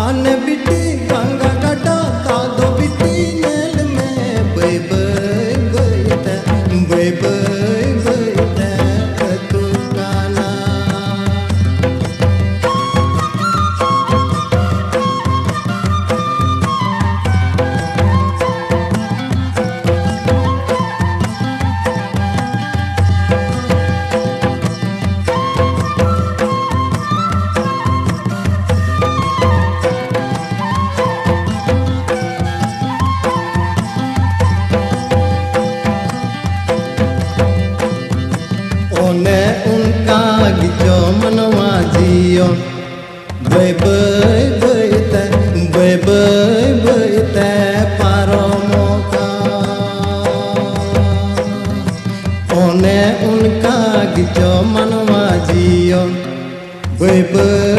आने बिटी गंगा गड्ढा दादो बिटी नेल में बई बई बईते बई बई बईते तू काना ओने उनका गिचो मनवा जियो बई बई बईते बई बई बईते पारो मौका ओने उनका गिचो मनवा जियो बई बई